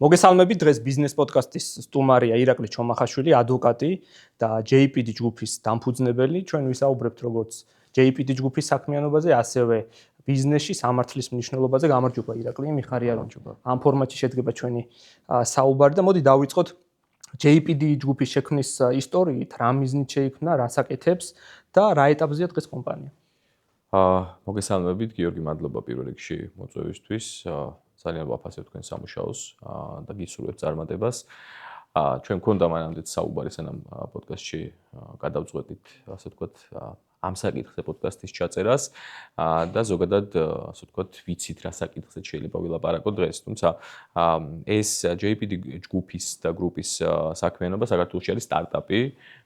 მოგესალმებით დღეს ბიზნეს პოდკასტის სტუმარია ირაკლი ჩომახაშვილი, ადვოკატი და JPD ჯგუფის დამფუძნებელი. ჩვენ ვისაუბრებთ როგორც JPD ჯგუფის საქმიანობაზე, ასევე ბიზნესში სამართლის მნიშვნელობაზე. გამარჯობა ირაკლი, მიხარია რომ ამ ფორმატში შედგება ჩვენი საუბარი და მოდი დავიწყოთ JPD ჯგუფის შექმნის ისტორიით, რა მიზნით შეიქმნა, რას აკეთებს და რა ეტაპზეა დღეს კომპანია. მოგესალმებით, გიორგი, მადლობა პირველ რიგში მოწვევისთვის. ძალიან ვაფასებ თქვენ სამუშაოს და გისურვებ წარმატებას. ჩვენ გქონდა მანამდე საუბარი სანამ პოდკასტში გადავწყვეტით, ასე ვთქვათ, ამ საკითხზე პოდკასტის ჩაწერას და ზოგადად, ასე ვთქვათ, ვიცით რა საკითხზე შეიძლება ვილაპარაკოთ დღეს. თუმცა ეს JPD ჯგუფის და გრუპის საქმიანობა საქართველოში არის სტარტაპი.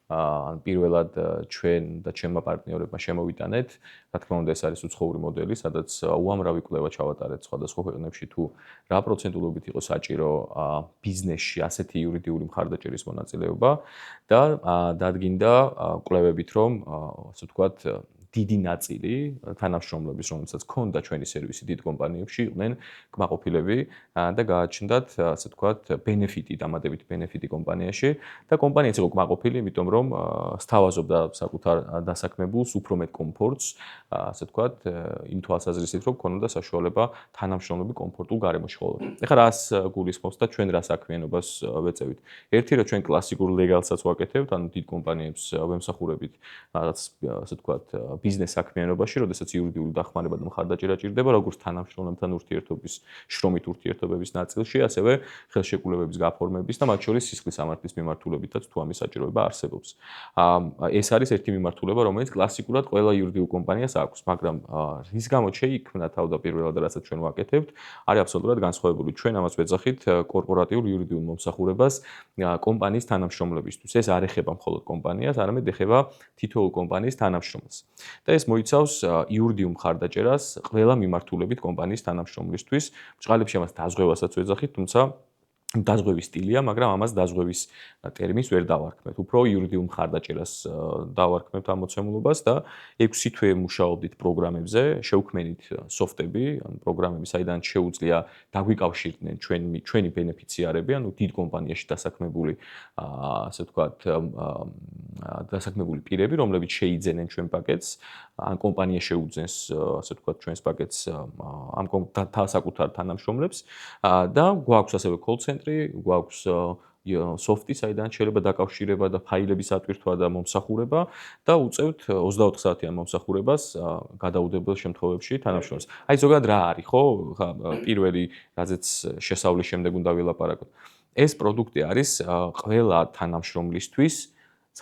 პირველად ჩვენ და ჩემმა პარტნიორებმა შემოვიტანეთ. რა თქმა უნდა, ეს არის უცხოური მოდელი, სადაც უამრავი კვლევა ჩავატარეთ სხვადასხვა ქვეყნებში თუ რა პროცენტულობით იყო საჭირო ბიზნესში ასეთი იურიდიული მხარდაჭერის მონაწილეობა და დადგინდა კვლევებით, რომ ასე ვთქვათ, დიდი ნაწილი თანამშრომლების, რომელსაც ჰქონდა ჩვენი სერვისი დიდ კომპანიებში, იყვნენ კმაყოფილები და გააჩნდათ, ასე ვთქვათ, ბენეფიტი, დამატებითი ბენეფიტი კომპანიაში და კომპანიაც იყო კმაყოფილი, იმიტომ რომ სთავაზობდა საკუთარ დასაქმებულს უფრო მეტ კომფორტს, ასე ვთქვათ, იმ თვალსაზრისით, რომ ქონოდა საშუალება თანამშრომლები კომფორტულ გარემოში ხოვოთ. ეხლა რას გულისხმობს და ჩვენ რა საქმიანობას ვეწევით? ერთი რომ ჩვენ კლასიკურ ლეგალსაც ვაკეთებთ, ანუ დიდ კომპანიებს ვემსახურებით, რაღაც ასე ვთქვათ, ბიზნეს საქმიანობაში, როდესაც იურიდიული დახმარება და მხარდაჭერა ჭირდება, როგორც თანამშრომლებთან ურთიერთობის, შრომით ურთიერთობების ნაწილში, ასევე ხელშეკრულებების გაფორმების და მათ შორის სისხლის სამართლის მიმართულებითაც თუ ამის საჭიროება არსებობს. ეს არის ერთი მიმართულება, რომელიც კლასიკურად ყველა იურიდიულ კომპანიას აქვს, მაგრამ რის გამოც შეიქმნა თავდაპირველად, რასაც ჩვენ ვაკეთებთ, არის აბსოლუტურად განსხვავებული. ჩვენ ამას ვეძახით კორპორატიულ იურიდიულ მომსახურებას კომპანიის თანამშრომლებისთვის. ეს არ ეხება მხოლოდ კომპანიას, არამედ ეხება თითოეულ კომპანიის თანამშრომელს. და ეს მოიცავს იურიდიულ მხარდაჭერას ყველა მიმართულებით კომპანიის თანამშრომლისთვის. ბჭყალებში ამას დაზღვევასაც ვეძახით, თუმცა დაზღვევის სტილია, მაგრამ ამას დაზღვევის ტერმინს ვერ დავარქმევთ. უფრო იურიდიულ მხარდაჭერას დავარქმევთ ამ მოცემულობას და 6 თვე მუშაობდით პროგრამებზე, შევქმნით სოფტები, ანუ პროგრამები, საიდან შეუძლია დაგვიკავშირდნენ ჩვენი ბენეფიციარები, ანუ დიდ კომპანიაში დასაქმებული, ასე ვთქვათ, დასაქმებული პირები, რომლებიც შეიძენენ ჩვენ პაკეტს, ან კომპანია შეუძენს, ასე ვთქვათ, ჩვენს პაკეტს ამ საკუთარ თანამშრომლებს და გვაქვს ასევე call center, გვაქვს სოფტი, საიდან შეიძლება დაკავშირება და ფაილების ატვირთვა და მომსახურება და უწევთ 24 საათიან მომსახურებას გადაუდებელ შემთხვევებში თანამშრომლებს. აი ზოგადად რა არის, ხო? პირველი, რაზეც შესავლის შემდეგ უნდა ვილაპარაკოთ. ეს პროდუქტი არის ყველა თანამშრომლისთვის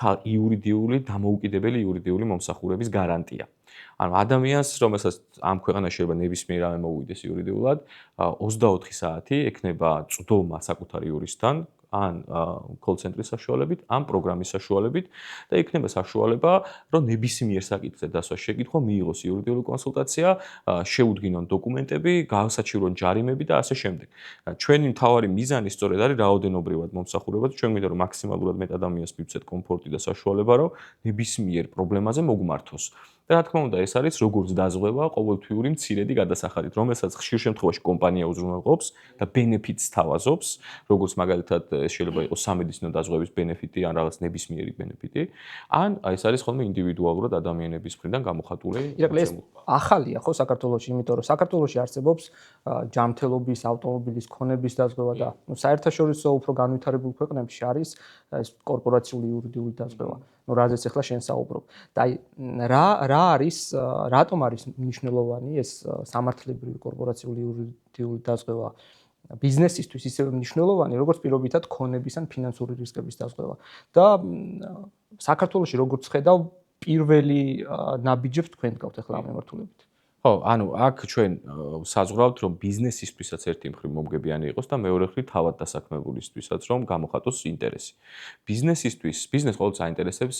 იურიდიული, დამოუკიდებელი იურიდიული მომსახურების გარანტია. ანუ ადამიანს, რომელსაც ამ ქვეყანაში შეიძლება ნებისმიერ რამე მოუვიდეს იურიდიულად, 24 საათი ექნება წვდომა საკუთარ იურისტთან, ან call center-ის საშუალებით, ან პროგრამის საშუალებით და ექნება საშუალება, რომ ნებისმიერ საკითხზე დასვას შეკითხვა მიიღოს იურიდიული კონსულტაცია, შეუდგინონ დოკუმენტები, გაასაჩივრონ ჯარიმები და ასე შემდეგ. ჩვენი მთავარი მიზანი სწორედ არის რაოდენობრივად მომსახურება და ჩვენ გვინდა რომ მაქსიმალურად მეტ ადამიანს მივცეთ კომფორტი და საშუალება, რომ ნებისმიერ პრობლემაზე მოგმართოს. და რა თქმა უნდა, ეს არის როგორც დაზღვევა, ყოველთვიური მცირედი გადასახადით, რომელსაც ხშირ შემთხვევაში კომპანია უზრუნველყოფს და ბენეფიტს თავაზობს, როგორც მაგალითად ეს შეიძლება იყოს სამედიცინო დაზღვევის ბენეფიტი ან რაღაც ნებისმიერი ბენეფიტი, ან ეს არის ხოლმე ინდივიდუალურად ადამიანების მხრიდან გამოხატული. ირაკლი, ეს ახალია ხო საქართველოში, იმიტომ რომ საქართველოში არსებობს ჯანმრთელობის, ავტომობილის ქონების დაზღვევა და საერთაშორისო უფრო განვითარებულ ქვეყნებში არის ეს კორპორაციული იურიდიული დაზღვევა. რაზეც ახლა შენ საუბრობ. და რა არის, რატომ არის მნიშვნელოვანი ეს სამართლებრივი კორპორაციული იურიდიული დაზღვევა ბიზნესისთვის ისევ მნიშვნელოვანი, როგორც პირობითად ქონების ან ფინანსური რისკების დაზღვევა. და საქართველოში როგორც ხედავ, პირველი ნაბიჯებს თქვენ გქონთ ახლა ამ მიმართულებით. ხო, ანუ აქ ჩვენ საზღვრავთ, რომ ბიზნესისთვისაც ერთი მხრივ მომგებიანი იყოს და მეორე მხრივ თავად დასაქმებულისთვისაც რომ გამოხატოს ინტერესი. ბიზნესისთვის, ბიზნეს ყოველთვის აინტერესებს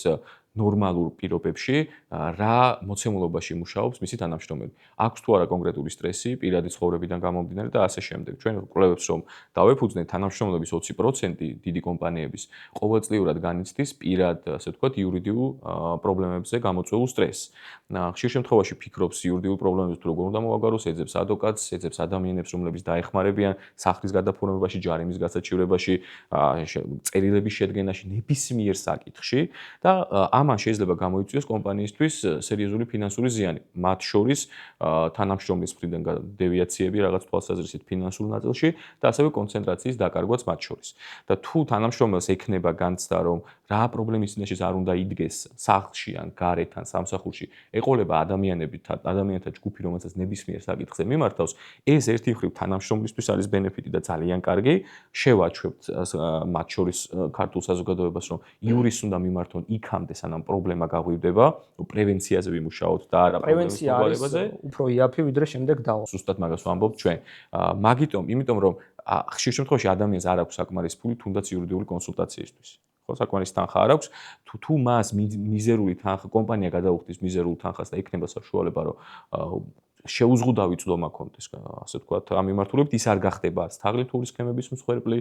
ნორმალურ პირობებში რა მოცემულობაში მუშაობს მისი თანამშრომელი. აქვს თუ არა კონკრეტული სტრესი, პირადი ცხოვრებიდან გამომდინარე და ასე შემდეგ. ჩვენ ვკვლევებს რომ დავეფუძნეთ თანამშრომლების 20% დიდი კომპანიების ყოველწლიურად განიცდის პირად, ასე ვთქვათ, იურიდიულ პრობლემებზე გამოწვეულ სტრესს. ხშირ შემთხვევაში ფიქრობს იურიდიულ პრობლემებზე თუ როგორ უნდა მოაგვაროს, ეძებს ადვოკატს, ეძებს ადამიანებს, რომლებიც დაეხმარებიან სახლის გადაფორმებაში, ჯარიმის გასაჩივრებაში, წერილების შედგენაში, ნებისმიერ საკითხში და ამან შეიძლება გამოიწვიოს კომპანიისთვის სერიოზული ფინანსური ზიანი. მათ შორის თანამშრომლის მხრიდან დევიაციები რაღაც თვალსაზრისით ფინანსურ ნაწილში და ასევე კონცენტრაციის დაკარგვაც მათ შორის. და თუ თანამშრომელს ექნება განცდა, რომ რა პრობლემის წინაშე არ უნდა იდგეს სახლში ან გარეთ ან სამსახურში, ეყოლება ადამიანთა ჯგუფი, რომელსაც ნებისმიერ საკითხზე მიმართავს, ეს ერთი მხრივ თანამშრომლისთვის არის ბენეფიტი და ძალიან კარგი. შევაჩვევთ მათ შორის ქართულ საზოგადოებას, რომ იურის უნდა მიმართონ იქამდე, სანამ პრობლემა გაღვივდება, პრევენციაზე ვიმუშაოთ და არა პრობლემის მოგვარებაზე. უფრო იაფი ვიდრე შემდეგ დავა. ზუსტად მაგას ვამბობთ ჩვენ. იმიტომ რომ ხშირ შემთხვევაში ადამიანს არ აქვს საკმარის ფული თუნდაც იურიდიული კონსულტაციისთვის. ხო, საკმარის თანხა არ აქვს. თუ მას მიზერული თანხა კომპანია გადაუხდის მიზერულ თანხას და იქნება საშუალება, რომ შეუზღუდავი წვდომა კონდეს, ასე ვთქვათ, ამ მიმართულებით ის არ გახდება თაღლითური სქემების მსხვერპლი,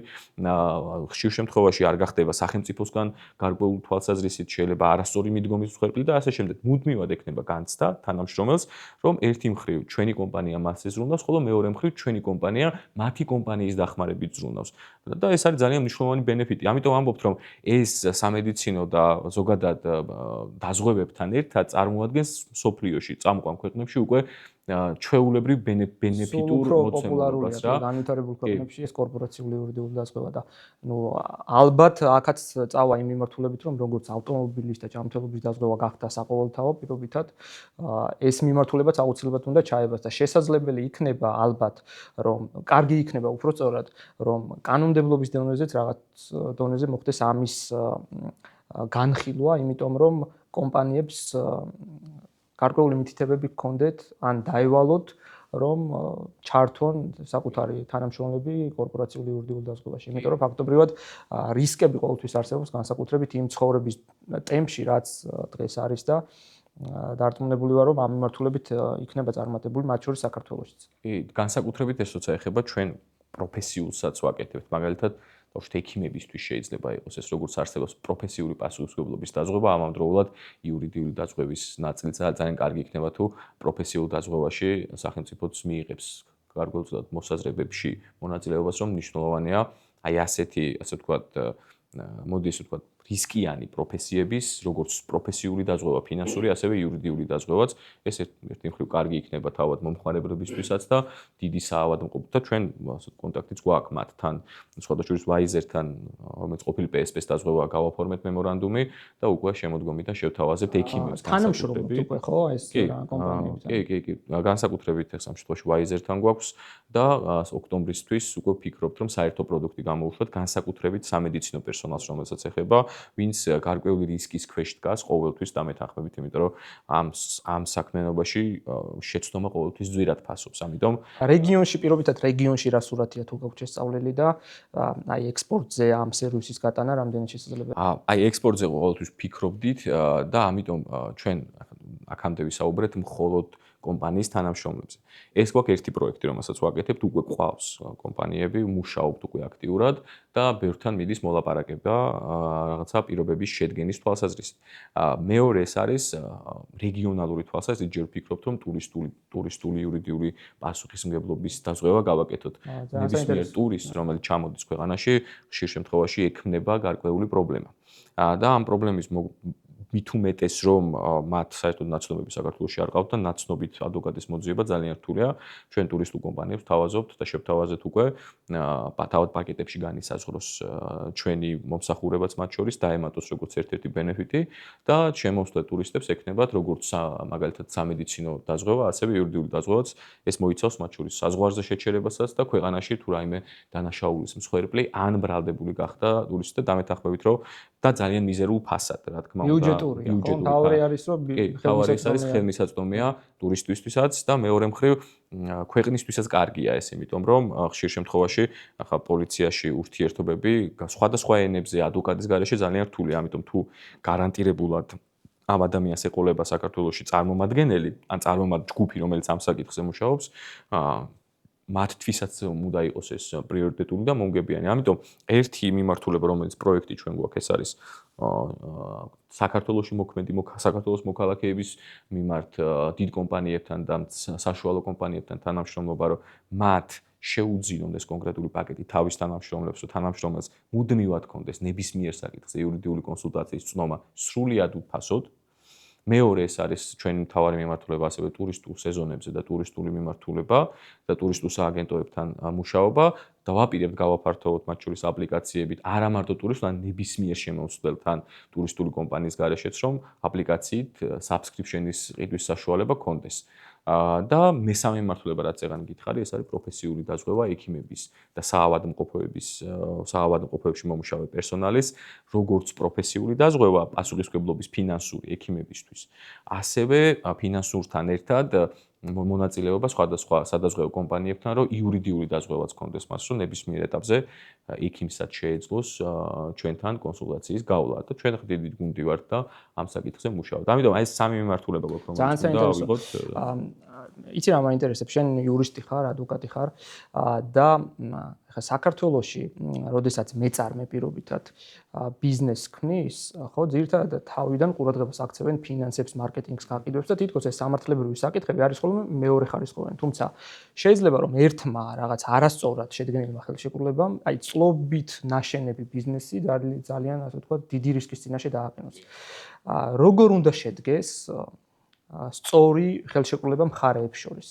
ხშირ შემთხვევაში არ გახდება სახელმწიფოსგან გარკვეული თვალსაზრისით შეიძლება არასწორი მიდგომის მსხვერპლი და ასე შემდეგ. მუდმივად ექნება განცდა თანამშრომელს, რომ ერთი მხრივ ჩვენი კომპანია მას ეზრუნავს, ხოლო მეორე მხრივ ჩვენი კომპანია მათი კომპანიის დახმარებით ზრუნავს. და ეს არის ძალიან მნიშვნელოვანი ბენეფიტი. ამიტომ ამბობთ, რომ ეს სამედიცინო და ზოგადად დაზღვევებთან ერთად წარმოადგენს სოფლიოში, წამყვან ქვეყნებში უკვე ჩვეულებრივ ბენეფიტურ მოცემულობას რა. განვითარებულ ქვეყნებში ეს კორპორაციული იურიდიული დაზღვევა და ალბათ აქაც წავა იმ მიმართულებით, რომ როგორც ავტომობილის და ჯანმრთელობის დაზღვევა გახდა საყოველთაო პირობითად, ეს მიმართულებაც აუცილებლად უნდა ჩაებას და შესაძლებელი იქნება ალბათ, რომ კარგი იქნება უпростоრად, რომ კანონმდებლობის დონეზეც რაღაც დონეზე მოხდეს ამის განხილვა, იმიტომ რომ კომპანიებს გარკვეული მითითებები გქონდეთ ან დაევალოთ, რომ ჩართონ საკუთარი თანამშრომლები კორპორაციული იურიდიულ დაზღვევაში. იმიტომ რომ ფაქტობრივად რისკები ყოველთვის არსებობს განსაკუთრებით იმ ცხოვრების ტემპში, რაც დღეს არის და დარწმუნებული ვარ, რომ ამ მიმართულებით იქნება წარმატებული მათ შორის საქართველოშიც. კი, განსაკუთრებით ეს როცა ეხება ჩვენ პროფესიულსაც ვაკეთებთ, მაგალითად ბავშვთა ექიმებისთვის შეიძლება იყოს ეს როგორც არსებობს პროფესიული პასუხისმგებლობის დაზღვევა, ამავდროულად იურიდიული დაზღვევის ნაწილი ძალიან კარგი იქნება თუ პროფესიულ დაზღვევაში სახელმწიფოც მიიღებს გარკვეულ მოსაზრებებში მონაწილეობას, რომ მნიშვნელოვანია აი ასეთი, ასე ვთქვათ, მოდი ესე ვთქვათ, რისკიანი პროფესიების, როგორც პროფესიული დაზღვევა, ფინანსური, ასევე იურიდიული დაზღვევაც, ეს ერთი მხრივ კარგი იქნება თავად მომხმარებლებისთვისაც და დიდი საავადმყოფო და ჩვენ კონტაქტიც გვაქვს მათთან, სხვადასხვა ვაიზერთან, რომელიც ყოფილი PSP-ს დაზღვევა გავაფორმეთ მემორანდუმი და უკვე შემოდგომიდან შევთავაზებთ ექიმებს თანამშრომლობთ უკვე ხო ეს კომპანიებთან. კი, განსაკუთრებით ეს ამ შემთხვევაში ვაიზერთან გვაქვს და ოქტომბრისთვის უკვე ვფიქრობთ, რომ საერთო პროდუქტი გამოვუშვათ განსაკუთრებით სამედიცინო პერსონალს, რომელსაც ეხება ვინც გარკვეული რისკის ქვეშ დგას ყოველთვის და მეთანხმებით, იმიტომ რომ ამ საქმიანობაში შეცდომა ყოველთვის ძვირად ფასობს. ამიტომ რეგიონში პირობითად რეგიონში რა სურათია თუ გაგვჭირს სწავლელი და აი ექსპორტზე ამ სერვისის გატანა რამდენი შესაძლებელია? აი ექსპორტზე ყოველთვის ფიქრობდით და ამიტომ ჩვენ აქამდე ვისაუბრეთ მხოლოდ კომპანიის თანამშრომლებზე. ეს გვაქვს ერთი პროექტი, რომელსაც ვაკეთებთ, უკვე ყავს კომპანიები, მუშაობთ უკვე აქტიურად და ბევრთან მიდის მოლაპარაკება რაღაცა პირობების შედგენის თვალსაზრისით. მეორე ეს არის რეგიონალური თვალსაზრისით, ჯერ ვფიქრობთ, რომ ტურისტული იურიდიული პასუხისმგებლობის დაზღვევა გავაკეთოთ. ნებისმიერ ტურისტს, რომელიც ჩამოდის ქვეყანაში, ხშირ შემთხვევაში ექმნება გარკვეული პრობლემა. და ამ პრობლემის მით უმეტეს რომ მათ საერთოდ ნაცნობები საქართველოში არ ყავთ და ნაცნობით ადვოკატის მოძიება ძალიან რთულია. ჩვენ ტურისტულ კომპანიებს თავაზობთ და შევთავაზეთ უკვე თავად პაკეტებში განისაზღვროს ჩვენი მომსახურებაც მათ შორის დაემატოს როგორც ერთ-ერთი ბენეფიტი და შემოსვლეთ ტურისტებს ექნებათ როგორც მაგალითად სამედიცინო დაზღვევა, ასევე იურიდიული დაზღვევაც ეს მოიცავს მათ შორის საზღვარზე შეჩერებასაც და ქვეყანაში თუ რაიმე დანაშაულის მსხვერპლი ან ბრალდებული გახდა ტურისტი და დამეთანხმებით რომ და ძალიან მიზერულ ფასად, რა თქმა უნდა. თავი არის რომ ხელმისაწვდომია ტურისტებისთვისაც და მეორე მხრივ ქვეყნისთვისაც კარგია ეს, იმიტომ რომ ხშირ შემთხვევაში ახლა პოლიციაში ურთიერთობები სხვადასხვა ენებზე ადვოკატის გარეშე ძალიან რთულია, ამიტომ თუ გარანტირებულად ამ ადამიანს ეყოლება საქართველოში წარმომადგენელი, ან ჯგუფი, რომელიც ამ საკითხზე მუშაობს, მათთვისაც უნდა იყოს ეს პრიორიტეტული და მომგებიანი. ამიტომ ერთი მიმართულება, რომელიც პროექტი ჩვენ გვაქვს, ეს არის საქართველოში მოქმედი საქართველოს მოქალაქეების მიმართ დიდ კომპანიებთან და საშუალო კომპანიებთან თანამშრომლობა, რომ მათ შეუძინონ ეს კონკრეტული პაკეტი თავის თანამშრომლებს, რომ თანამშრომელს მუდმივად კონდეს ნებისმიერ საკითხზე იურიდიული კონსულტაციის წნომა სრულიად უფასოდ. მეორე ეს არის ჩვენი მთავარი მიმართულება ასევე ტურისტულ სეზონებზე და ტურისტული მიმართულება და ტურისტულ სააგენტოებთან მუშაობა. დავაპირებთ გავაფართოვოთ მათ შორის აპლიკაციებით არა მარტო ტურისტულ, ან ნებისმიერ შემომსვლელთან ტურისტული კომპანიის გარეშეც, რომ აპლიკაციით subscription-ის ყიდვის საშუალება გქონდეს. და მესამე მიმართულება, რაც ეგან გითხარი, ეს არის პროფესიული დაზღვევა ექიმების და საავადმყოფოებში მომუშავე პერსონალის, როგორც პროფესიული დაზღვევა პასუხისმგებლობის ფინანსური ექიმებისთვის, ასევე ფინანსურთან ერთად მონაწილეობა სხვადასხვა სადაზღვევო კომპანიებთან, რომ იურიდიული დაზღვევაც გქონდეს მას, რომ ნებისმიერ ეტაპზე ექიმსაც შეეძლოს ჩვენთან კონსულტაციის გავლა და ჩვენ დიდი გუნდი ვართ და ამ საკითხზე მუშაობთ. ამიტომ აი ეს სამი მიმართულება გვაქვს, რომელიც უნდა ავიღოთ. იცი რა მაინტერესებს, შენ იურისტი ხარ, ადვოკატი ხარ და ხა საქართველოში, როდესაც მეწარმე პირობითად ბიზნესს ქმნის, ხო, ძირითადად თავიდან ყურადღებას აქცევენ ფინანსებს, მარკეტინგს, გაყიდვებს და თითქოს ეს სამართლებრივი საკითხები არის ხოლმე მეორე ხარისხოვანი. თუმცა შეიძლება რომ ერთმა რაღაც არასწორად შედგენილმა ხელშეკრულებამ, აი წლობით ნაშენები ბიზნესი ძალიან ასე ვთქვათ, დიდი რისკის წინაშე დააყენოს. როგორ უნდა შედგეს სწორი ხელშეკრულება მხარეებს შორის?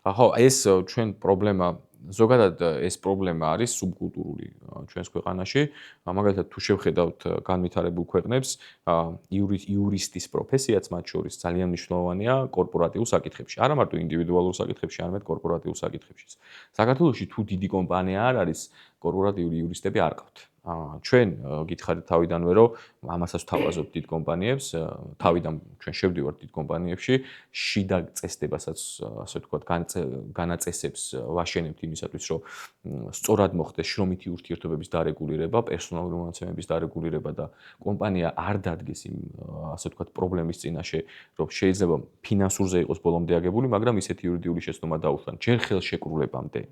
ხო, ეს ჩვენ პრობლემა ზოგადად ეს პრობლემა არის სუბკულტურული ჩვენს ქვეყანაში. მაგალითად, თუ შევხედავთ განვითარებულ ქვეყნებს, იურისტის პროფესიაც მათ შორის ძალიან მნიშვნელოვანია კორპორატიულ საკითხებში. არა მარტო ინდივიდუალურ საკითხებში, არამედ კორპორატიულ საკითხებშიც. საქართველოში თუ დიდი კომპანია არ არის, კორპორატიული იურისტები არ ყავთ. ჩვენ გითხარით თავიდანვე, რომ ამასაც ვთავაზობთ დიდ კომპანიებს, თავიდან ჩვენ შევდივართ დიდ კომპანიებში, შიდა წესდებასაც, ასე ვთქვათ, განაწესებს ვაშენებთ იმისათვის, რომ სწორად მოხდეს შრომითი ურთიერთობების დარეგულირება, პერსონალური მონაცემების დარეგულირება და კომპანია არ დადგეს იმ, ასე ვთქვათ, პრობლემის წინაშე, რომ შეიძლება ფინანსურზე იყოს ბოლომდე აგებული, მაგრამ ისეთი იურიდიული შეცდომა დაუშვან ჯერ ხელშეკრულებამდე.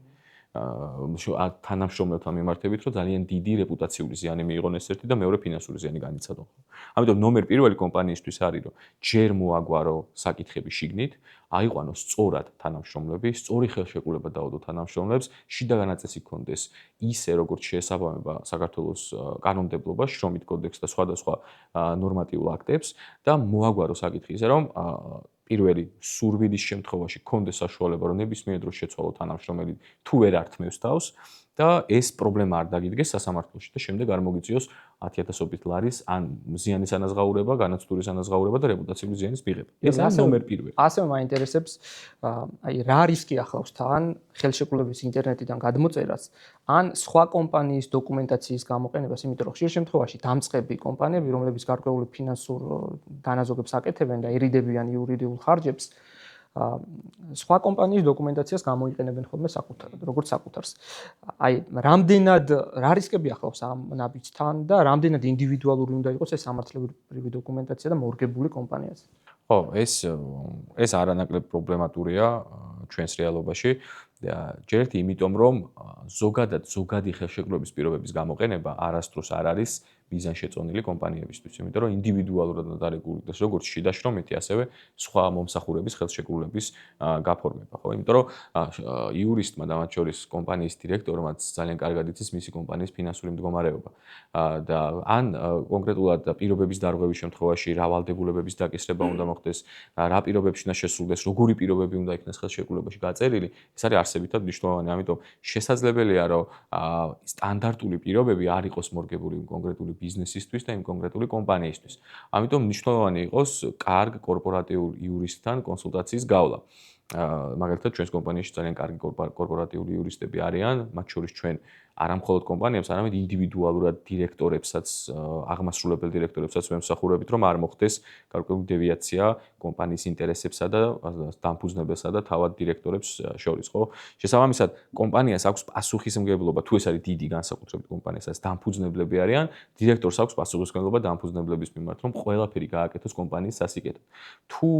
თანამშრომლებთან მიმართებით, რომ ძალიან დიდი რეპუტაციული ზიანი მიიღონ ეს ერთი და მეორე ფინანსური ზიანი განიცადონ. ამიტომ ნომერ პირველი კომპანიისთვის არის, რომ ჯერ მოაგვარო საკითხები შიგნით, აიყვანოს სწორად თანამშრომლები, სწორი ხელშეკრულება დაუდო თანამშრომლებს, შიდა განაწესი გქონდეს ისე, როგორც შეესაბამება საქართველოს კანონმდებლობას, შრომით კოდექსს და სხვადასხვა ნორმატიულ აქტებს და მოაგვარო საკითხი ისე, რომ პირველი სურვილის შემთხვევაში გქონდეს საშუალება, რომ ნებისმიერ დროს შეცვალო თანამშრომელი თუ ვერ ართმევს თავს და ეს პრობლემა არ დაგიდგეს სასამართლოში და შემდეგ არ მოგიწიოს 10,000-ობით ლარის ან ზიანის ანაზღაურება, განაცდურის ანაზღაურება და რეპუტაციული ზიანის მიღება. ეს არის ნომერ პირველი. ასევე მაინტერესებს აი რა რისკი ახლავს თან ხელშეკრულების ინტერნეტიდან გადმოწერას ან სხვა კომპანიის დოკუმენტაციის გამოყენებას, იმიტომ რომ ხშირ შემთხვევაში დამწყები კომპანიები, რომლებიც გარკვეული ფინანსურ დანაზოგებს აკეთებენ და ერიდებიან იურიდიულ ხარჯებს, სხვა კომპანიის დოკუმენტაციას გამოიყენებენ ხოლმე საკუთარად, როგორც საკუთარს. აი, რამდენად რა რისკები ახლავს ამ ნაბიჯთან და რამდენად ინდივიდუალური უნდა იყოს ეს სამართლებრივი დოკუმენტაცია და მორგებული კომპანიაზე? ხო, ეს არანაკლებ პრობლემატურია ჩვენს რეალობაში. ჯერერთი იმიტომ, რომ ზოგადი ხელშეკრულების პირობების გამოყენება არასდროს არ არის მიზანშეწონილი კომპანიებისთვის, იმიტომ რომ ინდივიდუალურად დარეგულირდეს როგორც შიდა შრომითი, ასევე სხვა მომსახურების ხელშეკრულების გაფორმება, ხო? იმიტომ რომ იურისტმა და მათ შორის კომპანიის დირექტორმაც ძალიან კარგად იცის მისი კომპანიის ფინანსური მდგომარეობა და ან კონკრეტულად პირობების დარღვევის შემთხვევაში რა ვალდებულებების დაკისრება უნდა მოხდეს, რა პირობებში უნდა შესრულდეს, როგორი პირობები უნდა იქნეს ხელშეკრულებაში გაწერილი, ეს არის არსებითად მნიშვნელოვანი. ამიტომ შესაძლებელია, რომ სტანდარტული პირობები არ იყოს მორგებული კონკრეტული ბიზნესისთვის და იმ კონკრეტული კომპანიისთვის. ამიტომ მნიშვნელოვანი იყოს კარგ კორპორატიულ იურისტთან კონსულტაციის გავლა. მაგალითად ჩვენს კომპანიაში ძალიან კარგი კორპორატიული იურისტები არიან, მათ შორის ჩვენ არა მხოლოდ კომპანიებს, არამედ ინდივიდუალურად დირექტორებსაც, აღმასრულებელ დირექტორებსაც ვემსახურებით, რომ არ მოხდეს გარკვეული დევიაცია კომპანიის ინტერესებსა და დამფუძნებელსა და თავად დირექტორებს შორის, ხო? შესაბამისად, კომპანიას აქვს პასუხისმგებლობა, თუ ეს არის დიდი განსაკუთრებით კომპანიასაც დამფუძნებლები არიან, დირექტორს აქვს პასუხისმგებლობა დამფუძნებლების მიმართ, რომ ყველაფერი გააკეთოს კომპანიის სასიკეთოდ. თუ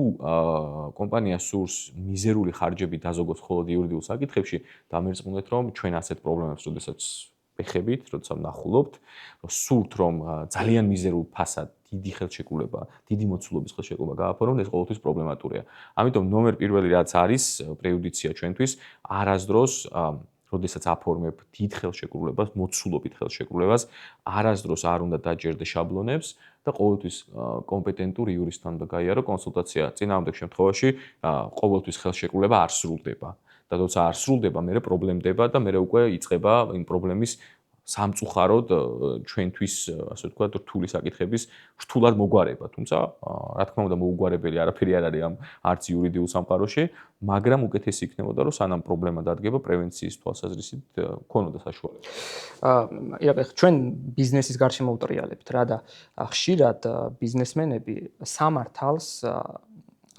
კომპანიას სურს მიზერული ხარჯები დაზოგოს მხოლოდ იურიდიულ საკითხებში, დამერწმუნდეთ, რომ ჩვენ ასეთ პრობლემებს, როდესაც ვეხებით, როცა ვნახულობთ, სურთ, რომ ძალიან მიზერულ ფასად დიდი ხელშეკრულება, დიდი მოცულობის ხელშეკრულება გააფორმოთ, ეს ყოველთვის პრობლემატურია. ამიტომ ნომერ პირველი რაც არის პრეიუდიცია ჩვენთვის, არასდროს როდესაც აფორმებ დიდ ხელშეკრულებას, მოცულობით ხელშეკრულებას, არასდროს არ უნდა დაჯერდე შაბლონებს და ყოველთვის კომპეტენტურ იურისტთან უნდა გაიარო კონსულტაცია. წინააღმდეგ შემთხვევაში ყოველთვის ხელშეკრულება არ სრულდება. და თორსა არ სრულდება, მერე პრობლემდება და მერე უკვე იწყება იმ პრობლემის სამწუხაროდ ჩვენთვის, ასე ვთქვათ, რთული საკითხების რთულად მოგვარება. თუმცა, რა თქმა უნდა, მოუგვარებელი არაფერი არ არის ამ არც იურიდიულ სამყაროში, მაგრამ უკეთესი იქნებოდა, რომ სანამ პრობლემა დადგება, პრევენციის თვალსაზრისით ქონოდა საშუალება. ჩვენ ბიზნესის გარშემო უტრიალებთ რა და ხშირად ბიზნესმენები სამართალს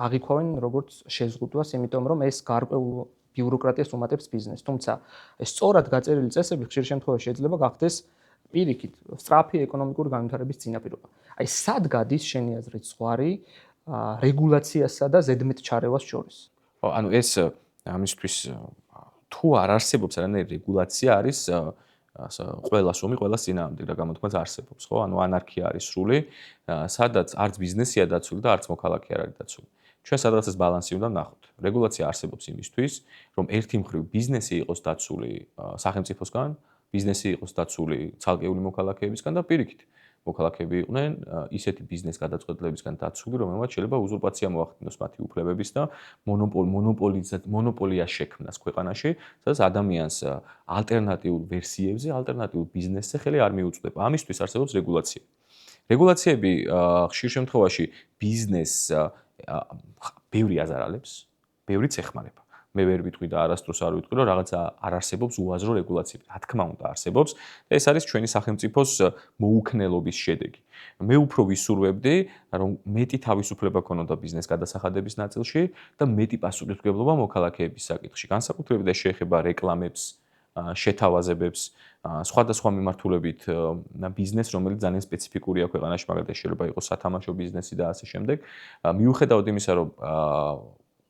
აღიქვავენ როგორც შეზღუდვას, იმიტომ რომ ეს გარკვეულ ბიუროკრატიას უმატებს ბიზნესს. თუმცა ეს სწორად გაწერილი წესები ხშირ შემთხვევაში შეიძლება გახდეს პირიქით სწრაფი ეკონომიკური განვითარების წინაპირობა. აი სად გადის შენი აზრით ზღვარი რეგულაციასა და ზედმეტჩარევას შორის? ანუ ეს ამისთვის თუ არ არსებობს არანაირი რეგულაცია არის ყველას ომი ყველას წინააღმდეგ რა გამოთქმაც არსებობს, ხო? ანუ ანარქია არის სრული, სადაც არც ბიზნესია დაცული და არც მოქალაქე არ არის დაცული. ჩვენ სადღაცას ბალანსი უნდა ვნახოთ. რეგულაცია არსებობს იმისთვის, რომ ერთი მხრივ ბიზნესი იყოს დაცული სახელმწიფოსგან, ბიზნესი იყოს დაცული ცალკეული მოქალაქეებისგან და პირიქით მოქალაქეები იყვნენ ისეთი ბიზნეს გადაწყვეტილებისგან დაცული, რომელმაც შეიძლება უზურპაცია მოახდინოს მათი უფლებების და მონოპოლია შექმნას ქვეყანაში, სადაც ადამიანს ალტერნატიულ ვერსიებზე, ალტერნატიულ ბიზნესზე ხელი არ მიუწვდება. ამისთვის არსებობს რეგულაცია. რეგულაციები ხშირ შემთხვევაში ბიზნესს ბევრი აზარალებს, ბევრიც ეხმარება. მე ვერ ვიტყვი და არასდროს არ ვიტყვი, რომ რაღაცა არ არსებობს უაზრო რეგულაციები. რა თქმა უნდა არსებობს და ეს არის ჩვენი სახელმწიფოს მოუქნელობის შედეგი. მე უფრო ვისურვებდი, რომ მეტი თავისუფლება ქონოდა ბიზნეს გადასახადების ნაწილში და მეტი პასუხისმგებლობა მოქალაქეების საკითხში. განსაკუთრებით ეს შეეხება რეკლამებს, შეთავაზებებს, სხვადასხვა მიმართულებით ბიზნეს, რომელიც ძალიან სპეციფიკურია ქვეყანაში, მაგალითად შეიძლება იყოს სათამაშო ბიზნესი და ასე შემდეგ. მიუხედავად იმისა, რომ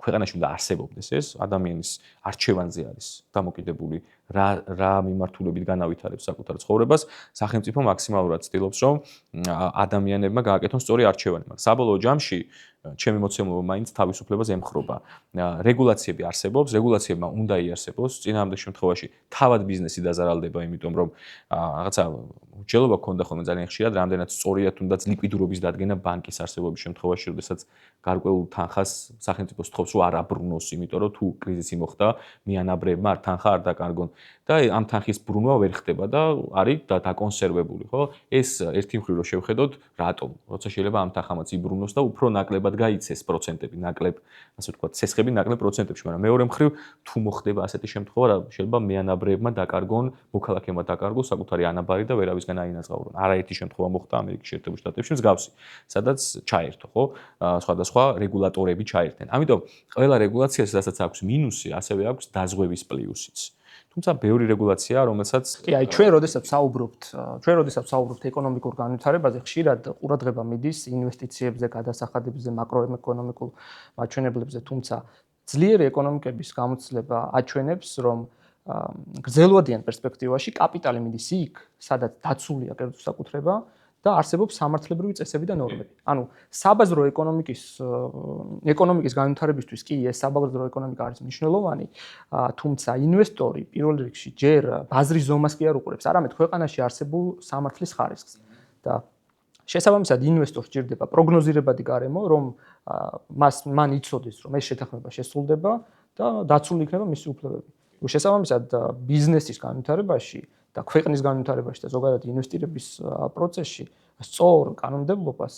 ქვეყანაში უნდა არსებობდეს ეს, ადამიანის არჩევანზე არის დამოკიდებული რა მიმართულებით განავითარებს საკუთარ ცხოვრებას, სახელმწიფო მაქსიმალურად ცდილობს, რომ ადამიანებმა გააკეთონ სწორი არჩევანი. მაგრამ საბოლოო ჯამში ჩემი მოცემულობა მაინც თავისუფლებას ემხრობა. რეგულაციები არსებობს, რეგულაციებმა უნდა იარსებოს, წინააღმდეგ შემთხვევაში თავად ბიზნესი დაზარალდება, იმიტომ რომ რაღაცა უჯელობა ქონდა ხოლმე ძალიან ხშირად, რამდენად სწორია თუნდაც ლიკვიდურობის დადგენა ბანკის არსებობის შემთხვევაში, როდესაც გარკვეულ თანხას სახელმწიფო სთხოვს, რომ არ აბრუნოს, იმიტომ რომ თუ კრიზისი მოხდა, მიანაბრებმა თანხა არ დაკარგონ და ამ თანხის ბრუნვა ვერ ხდება და არის დაკონსერვებული, ხო? ეს ერთი მხრივ რო შევხედოთ, რატომ? როცა შეიძლება ამ თანხამაც იბრუნოს და უფრო ნაკლებად გაიცეს პროცენტები, ნაკლებ, ასე ვთქვათ, ცესხები ნაკლებ პროცენტებში, მაგრამ მეორე მხრივ თუ მოხდება ასეთი შემთხვევა, შეიძლება მეანაბრეებმა დაკარგონ, მოქალაქეებმა დაკარგონ საკუთარი ანაბარი და ვერავისგან აინაწავრონ. არაერთი შემთხვევა მოხდა ამერიკის შეერთებულ შტატებში მსგავსი, სადაც ჩაერთო, ხო? სხვადასხვა რეგულატორები ჩაერთენ. ამიტომ ყველა რეგულაციას, რასაც აქვს მინუსი, ასევე აქვს დაზღვევის პლუსიც. თუმცა ბევრი რეგულაციაა, რომელსაც აი ჩვენ როდესაც საუბრობთ ეკონომიკურ განვითარებაზე, ხშირად ყურადღება მიდის ინვესტიციებზე, გადასახადებებზე, მაკროეკონომიკულ მაჩვენებლებზე, თუმცა ძლიერი ეკონომიკების გამოცდილება აჩვენებს, რომ გრძელვადიან პერსპექტივაში კაპიტალი მიდის იქ, სადაც დაცულია კერძო საკუთრება და არსებობს სამართლებრივი წესები და ნორმები. ანუ საბაზრო ეკონომიკის განვითარებისთვის კი ეს საბაზრო ეკონომიკა არის მნიშვნელოვანი, თუმცა ინვესტორი პირველ რიგში ჯერ ბაზრის ზომას კი არ უყურებს, არამედ ქვეყანაში არსებულ სამართლის ხარისხს. და შესაბამისად ინვესტორს სჭირდება პროგნოზირებადი გარემო, რომ მან იცოდეს, რომ ეს შეთანხმება შესრულდება და დაცული იქნება მისი უფლებები. შესაბამისად ბიზნესის განვითარებაში და ქვეყნის განვითარებაში და ზოგადად ინვესტირების პროცესში სწორ კანონმდებლობას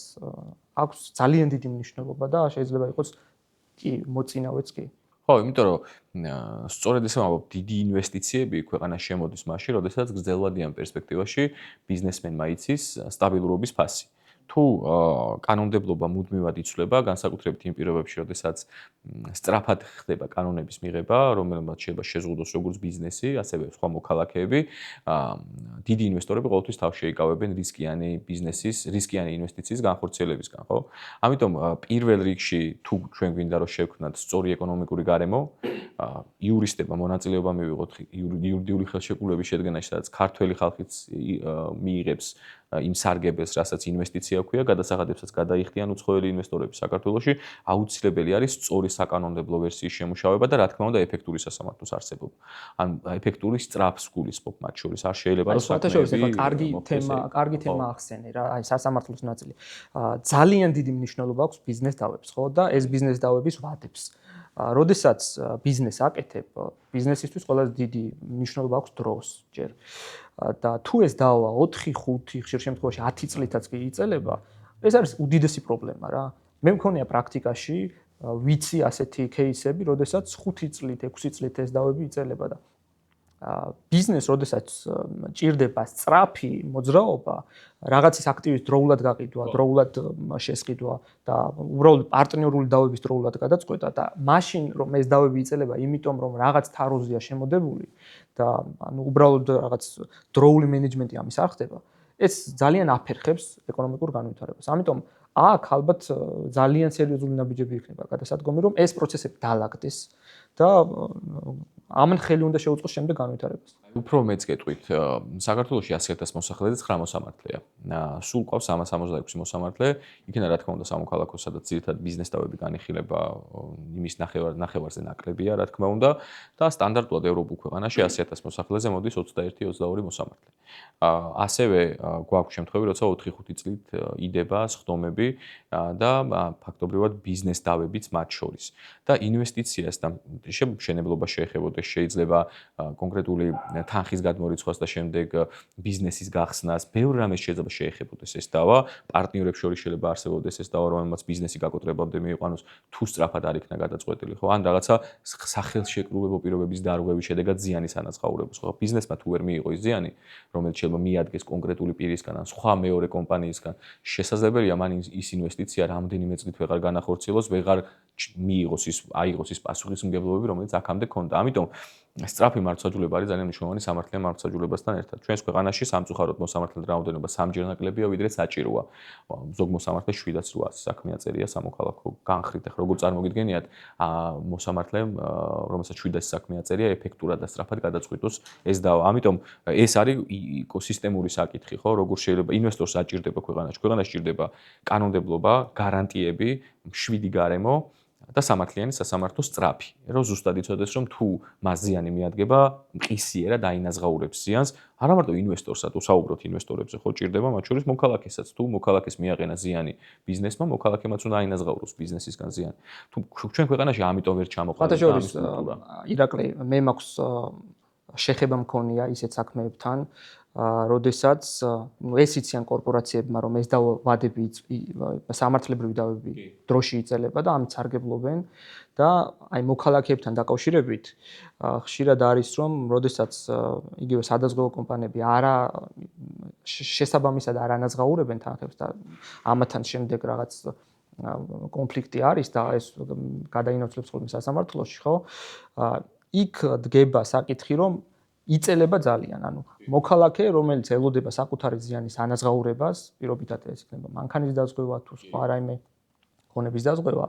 აქვს ძალიან დიდი მნიშვნელობა და შეიძლება იყოს კი მოწინავეც კი. ხო, იმიტომ რომ სწორედ ესე ვამბობ, დიდი ინვესტიციები ქვეყანას შემოდის მაშინ, როდესაც გრძელვადიან პერსპექტივაში ბიზნესმენმა იცის სტაბილურობის ფასი. თუ კანონმდებლობა მუდმივად იცვლება, განსაკუთრებით იმ პირობებში, როდესაც სწრაფად ხდება კანონების მიღება, რომელმაც შეიძლება შეზღუდოს როგორც ბიზნესი, ასევე სხვა მოქალაქეები, დიდი ინვესტორები ყოველთვის თავს შეიკავებენ რისკიანი ბიზნესის, რისკიანი ინვესტიციის განხორციელებისგან, ხო? ამიტომ პირველ რიგში თუ ჩვენ გვინდა რომ შევქმნათ სწორი ეკონომიკური გარემო, იურისტებმა მონაწილეობა მივიღოთ იურიდიული ხელშეკრულების შედგენაში, სადაც ქართველი ხალხიც მიიღებს იმ სარგებელს, რასაც ინვესტიცია ქვია, გადასახადებსაც გადაიხდიან უცხოელი ინვესტორები საქართველოში, აუცილებელი არის სწორი საკანონმდებლო ვერსიის შემუშავება და რა თქმა უნდა ეფექტური სასამართლოს არსებობა. ან ეფექტური სწრაფს გულისხმობ მათ შორის. არ შეიძლება რომ საერთაშორისო კარგი თემა ახსენე რა, აი სასამართლოს ნაწილი. ძალიან დიდი მნიშვნელობა აქვს ბიზნეს დავებს, ხო? და ეს ბიზნეს დავების ვადებს. როდესაც ბიზნესს აკეთებ, ბიზნესისთვის ყველაზე დიდი მნიშვნელობა აქვს დროს ჯერ. და თუ ეს დავა 4-5, ხშირ შემთხვევაში 10 წლითაც კი იწელება, ეს არის უდიდესი პრობლემა რა. მე მქონია პრაქტიკაში ვიცი ასეთი кейსები, როდესაც 5 წლით, 6 წლით ეს დავები იწელება და ბიზნეს, როდესაც ჭირდება სწრაფი მოძრაობა, რაღაცის აქტივის დროულად გაყიდვა, დროულად შესყიდვა და უბრალოდ პარტნიორული დავების დროულად გადაწყვეტა და მაშინ რომ ეს დავები იწელება, იმიტომ რომ რაღაც თაროზია შემოდებული და ანუ უბრალოდ რაღაც დროული მენეჯმენტი ამის არ ხდება, ეს ძალიან აფერხებს ეკონომიკურ განვითარებას. ამიტომ აქ ალბათ ძალიან სერიოზული ნაბიჯები იქნება გადასადგომი, რომ ეს პროცესები დაალაგდეს და ამან ხელი უნდა შეუწყოს შემდეგ განვითარებას. უფრო მეც გეტყვით, საქართველოში 100,000 მოსახლეზე 9 მოსამართლეა. სულ ყავს 366 მოსამართლე, იქნება რა თქმა უნდა სამოქალაქო, სადაც ძირითადად ბიზნეს დავები განიხილება, იმის ნახევარზე ნაკლებია, რა თქმა უნდა, და სტანდარტულად ევროპულ ქვეყანაში 100,000 მოსახლეზე მოდის 21-22 მოსამართლე. ასევე გვაქვს შემთხვევები, როცა 4-5 წლით იდება სხდომები და ფაქტობრივად ბიზნეს დავებიც მათ შორის. და ინვესტიციას და მშენებლობა შეეხებოდეს, შეიძლება კონკრეტული თანხის გადმორიცხვას და შემდეგ ბიზნესის გახსნას, ბევრ რამეს შეიძლება შეეხებოდეს ეს დავა, პარტნიორებს შორის შეიძლება არსებობდეს ეს დავა, რომელმაც ბიზნესი გაკოტრებამდე მიიყვანოს, თუ სწრაფად არ იქნა გადაწყვეტილი, ხო? ან რაღაცა სახელშეკრულებო პირობების დარღვევის შედეგად ზიანის ანაცხაურებას, ხო? ბიზნესმა თუ ვერ მიიღო ის ზიანი, რომელიც შეიძლება მიადგეს კონკრეტული პირისგან ან სხვა მეორე კომპანიისგან, შესაძლებელია მან ის ინვესტიცია რამდენიმე წლით ვეღარ განახორციელოს, ვეღარ აიღოს ის პასუხისმგებლობები, რომელიც აქამდე ჰქონდა. ამიტომ სწრაფი მარცხაჯულება არის ძალიან მნიშვნელოვანი სამართლიან მარცხაჯულებასთან ერთად. ჩვენს ქვეყანაში სამწუხაროდ მოსამართლეთა რაოდენობა 3-ჯერ ნაკლებია, ვიდრე საჭიროა. ზოგ მოსამართლეს 700-800 საქმე აწერია სამოქალაქო განხრით. ახლა როგორ წარმოგიდგენიათ, მოსამართლემ, რომელსაც 700 საქმე აწერია, ეფექტურად და სწრაფად გადაწყვიტოს ეს დავა. ამიტომ ეს არის ეკოსისტემური საკითხი, ხო? როგორ შეიძლება ინვესტორს აჭირდება ქვეყანაში. ქვეყანას ჭირდება კანონმდებლობა, გარანტიები, მშვიდი გარემო და სამართლიანი სასამართლო სწრაფი, რომ ზუსტად იცოდეს, რომ თუ მას ზიანი მიადგება, მყისიერად აინაზღაურებს ზიანს, არა მარტო ინვესტორსა, თუ საუბრობთ ინვესტორებზე, ხო ჭირდება მათ შორის მოქალაქესაც, თუ მოქალაქეს მიაყენა ზიანი ბიზნესმა, მოქალაქემაც უნდა აინაზღაუროს ბიზნესისგან ზიანი. თუ ჩვენ ქვეყანაში ამიტომ ვერ ჩამოყალიბდა ამის კულტურა. ირაკლი, მე მაქვს შეხება მქონია ისეთ საქმეებთან, როდესაც ეს იციან კორპორაციებმა, რომ ეს დავადები სამართლებრივი დავები დროში იწელება და ამით სარგებლობენ და აი მოქალაქეებთან დაკავშირებით ხშირად არის რომ როდესაც იგივე სადაზღვევო კომპანიები შესაბამისად არ ანაზღაურებენ თანხებს და ამათან შემდეგ რაღაც კონფლიქტი არის და ეს გადაინაცვლებს ხოლმე სასამართლოში, ხო? იქ დგება საკითხი, რომ იწელება ძალიან, ანუ მოქალაქე, რომელიც ელოდება საკუთარი ზიანის ანაზღაურებას, პირობითად ეს იქნება მანქანის დაზღვევა თუ სხვა რაიმე ქონების დაზღვევა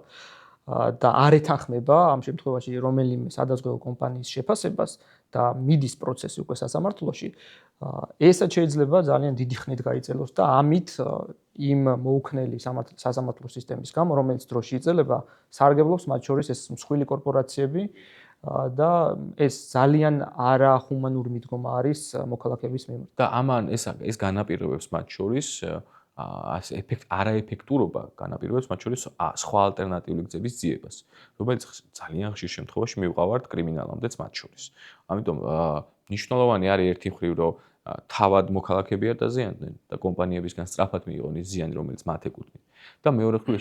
და არ ეთანხმება ამ შემთხვევაში რომელიმე სადაზღვევო კომპანიის შეფასებას და მიდის პროცესი უკვე სასამართლოში, ესაც შეიძლება ძალიან დიდი ხნით გაიწელოს და ამით იმ მოუქნელი სასამართლო სისტემის გამო, რომელიც დროში იწელება, სარგებლობს მათ შორის ეს მსხვილი კორპორაციები და ეს ძალიან არახუმანური მიდგომა არის მოქალაქეების მიმართ. და ამან ეს განაპირობებს მათ შორის არაეფექტურობა განაპირობებს მათ შორის სხვა ალტერნატიული გზების ძიებას, რომელიც ძალიან ხშირ შემთხვევაში მივყავართ კრიმინალამდეც მათ შორის. ამიტომ მნიშვნელოვანი არის ერთი მხრივ, რომ თავად მოქალაქეები არ დაზიანდნენ და კომპანიებისგან სწრაფად მიიღონ ის ზიანი, რომელიც მათ ეკუთვნით. და მეორე მხრივ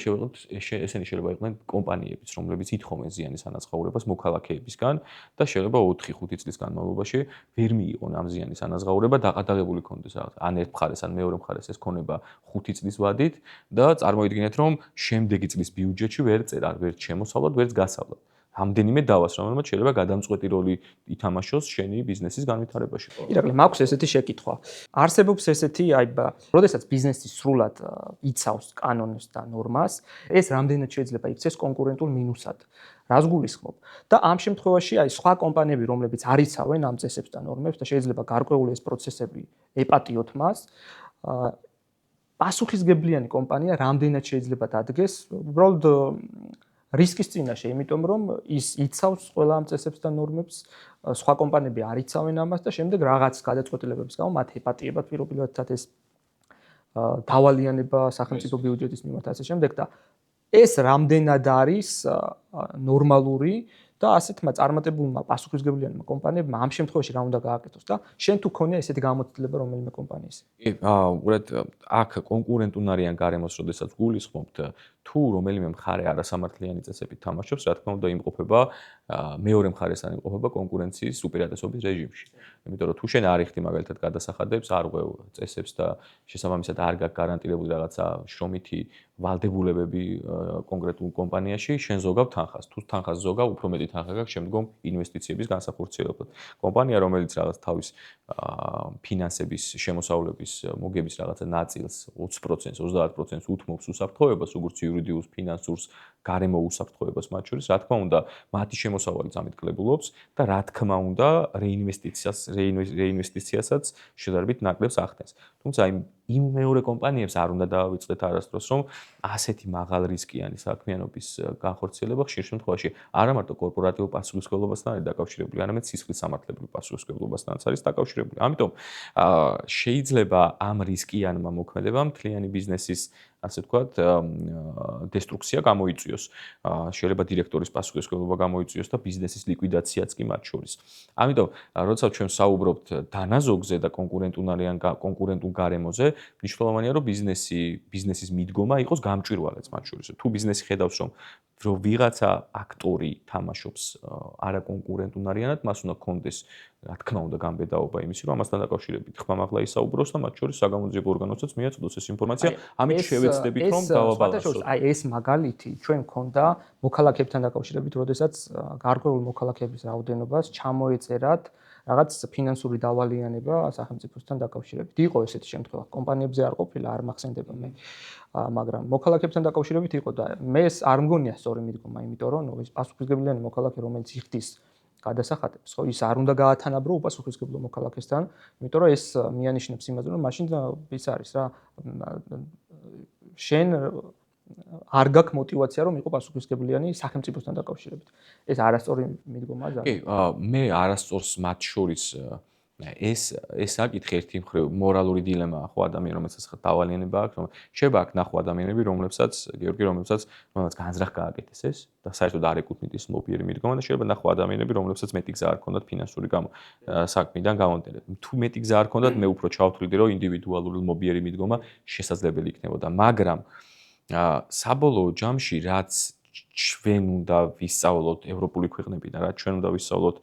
ესენი შეიძლება იყვნენ კომპანიებიც, რომლებიც ითხოვენ ზიანის ანაზღაურებას მოქალაქეებისგან და შეიძლება 4-5 წლის განმავლობაში ვერ მიიღონ ამ ზიანის ანაზღაურება, დაყადაღებული კონდეს ან ერთ მხარეს, ან მეორე მხარეს ეს ქონება 5 წლის ვადით და წარმოიდგინეთ, რომ შემდეგი წლის ბიუჯეტში ვერ წერა, ვერც შემოსავლად, ვერც გასავლად. ამდენიმე დავას, რომელმაც შეიძლება გადამწყვეტი როლი ითამაშოს შენი ბიზნესის განვითარებაში. ირაკლი, მაქვს ესეთი შეკითხვა. არსებობს ესეთი, როდესაც ბიზნესი სრულად იცავს კანონებს და ნორმას, ეს რამდენად შეიძლება იქცეს კონკურენტულ მინუსად. რას გულისხმობ? და ამ შემთხვევაში სხვა კომპანიები, რომლებიც არ იცავენ ამ წესებს და ნორმებს და შეიძლება გარკვეული ეს პროცესები ეპატიოთ მას, პასუხისგებლიანი კომპანია რამდენად შეიძლება დადგეს, უბრალოდ რისკის წინაშე, იმიტომ რომ ის იცავს ყველა ამ წესებს და ნორმებს, სხვა კომპანიები არ იცავენ ამას და შემდეგ რაღაც გადაწყვეტილებების გამო მათ ეპატიებათ პირობითად ეს დავალიანება სახელმწიფო ბიუჯეტის მიმართ ასე შემდეგ და ეს რამდენად არის ნორმალური და ასეთმა წარმატებულმა პასუხისგებლიანმა კომპანიებმა ამ შემთხვევაში რა უნდა გააკეთოს და შენ თუ ქონია ესეთი გამოცდილება რომელიმე კომპანიის? კი, უბრალოდ აქ კონკურენტუნარიან გარემოს, როდესაც გულისხმობთ, თუ რომელიმე მხარე არასამართლიანი წესებით თამაშობს, რა თქმა უნდა იმყოფება მეორე მხარესთან იმყოფება კონკურენციის უპირატესობის რეჟიმში. იმიტომ რომ თუ შენ არ იხდი მაგალითად გადასახადებს, არ ღვევ წესებს და შესაბამისად არ გაქვს გარანტირებული რაღაცა შრომითი ვალდებულებები კონკრეტულ კომპანიაში, შენ ზოგავ თანხას. თუ თანხას ზოგავ, უფრო მეტი თანხა გაქვს შემდგომ ინვესტიციების განსახორციელებლად. კომპანია, რომელიც რაღაც თავის ფინანსების შემოსავლების მოგების რაღაცა ნაწილს 20%, 30% უთმობს უსაფრთხოებას, როგორც იურიდიულს, ფინანსურს, გარემო უსაფრთხოებას მათ შორის, რა თქმა უნდა, მათი შემოსავალი ძალიან კლებულობს და რა თქმა უნდა, რეინვესტიციასაც შედარებით ნაკლებს ახდენს. თუმცა იმ მეორე კომპანიებს არ უნდა დავიწყდეთ არასდროს, რომ ასეთი მაღალ რისკიანი საქმიანობის განხორციელება ხშირ შემთხვევაში არა მარტო კორპორატიულ პასუხისმგებლობასთან არის დაკავშირებული, არამედ სისხლის სამართლებრივ პასუხისმგებლობასთანაც არის დაკავშირებული. ამიტომ შეიძლება ამ რისკიანმა მოქმედებამ მთლიანი ბიზნესის ასე ვთქვათ, დესტრუქცია გამოიწვიოს. შეიძლება დირექტორის პასუხისმგებლობა გამოიწვიოს და ბიზნესის ლიკვიდაციაც კი მათ შორის. ამიტომ, როცა ჩვენ საუბრობთ დანაზოგზე და კონკურენტულ გარემოზე, მნიშვნელოვანია, რომ ბიზნესის მიდგომა იყოს გამჭვირვალეც მათ შორის. თუ ბიზნესი ხედავს, რომ ვიღაცა აქტორი თამაშობს არაკონკურენტუნარიანად, მას უნდა კონდეს, რა თქმა უნდა, გამბედაობა იმისი, რომ ამასთან დაკავშირებით ხმამაღლა ისაუბროს და მათ შორის საგამოძიებო ორგანოსაც მიაწოდოს ეს ინფორმაცია. ამით შევეცდებით, რომ დავაბალანსოთ. ეს მაგალითი ჩვენ გქონდა მოქალაქეებთან დაკავშირებით, როდესაც გარკვეული მოქალაქეების რაოდენობას ჩამოეწერათ რაღაც ფინანსური დავალიანება სახელმწიფოსთან დაკავშირებით. იყო ესეთი შემთხვევა. კომპანიებზე არ ყოფილა, არ მახსენდება მე. მაგრამ მოქალაქეებთან დაკავშირებით იყო და მე არ მგონია სწორი მიდგომა, იმიტომ რომ ის პასუხისგებლიანი მოქალაქე, რომელიც იხდის გადასახადებს, ხო, ის არ უნდა გაათანაბრო უპასუხისმგებლო მოქალაქესთან, იმიტომ რომ ეს მიანიშნებს იმაზე, რომ მაშინ ის არის რა, შენ არ გაქვს мотиваცია რომ იყო პასუხისმგებლიანი სახელმწიფოსთან დაკავშირებით. ეს არასწორი მიდგომაა ძალიან. კი, მე არასწორს მათ შორის ეს საკითხი ერთი მხრივ მორალური დილემაა ხო ადამიანს, რომელსაც დავალიანება აქვს, რომ შეიძლება აქ ნახო ადამიანები, რომლებსაც განზრახ გააკეთეს ეს და საერთოდ არ ეკუთვნით ის ლობიერი მიდგომა და შეიძლება ნახო ადამიანები, რომლებსაც მეტი გზა არ ქონდათ ფინანსური საქმიდან გამომდინარე. თუ მეტი გზა არ ქონდათ, მე უფრო ჩავთვლიდი, რომ ინდივიდუალური ლობიერი მიდგომა შესაძლებელი იქნებოდა, მაგრამ საბოლოო ჯამში რაც ჩვენ უნდა ვისწავლოთ ევროპული ქვეყნებიდან, რაც ჩვენ უნდა ვისწავლოთ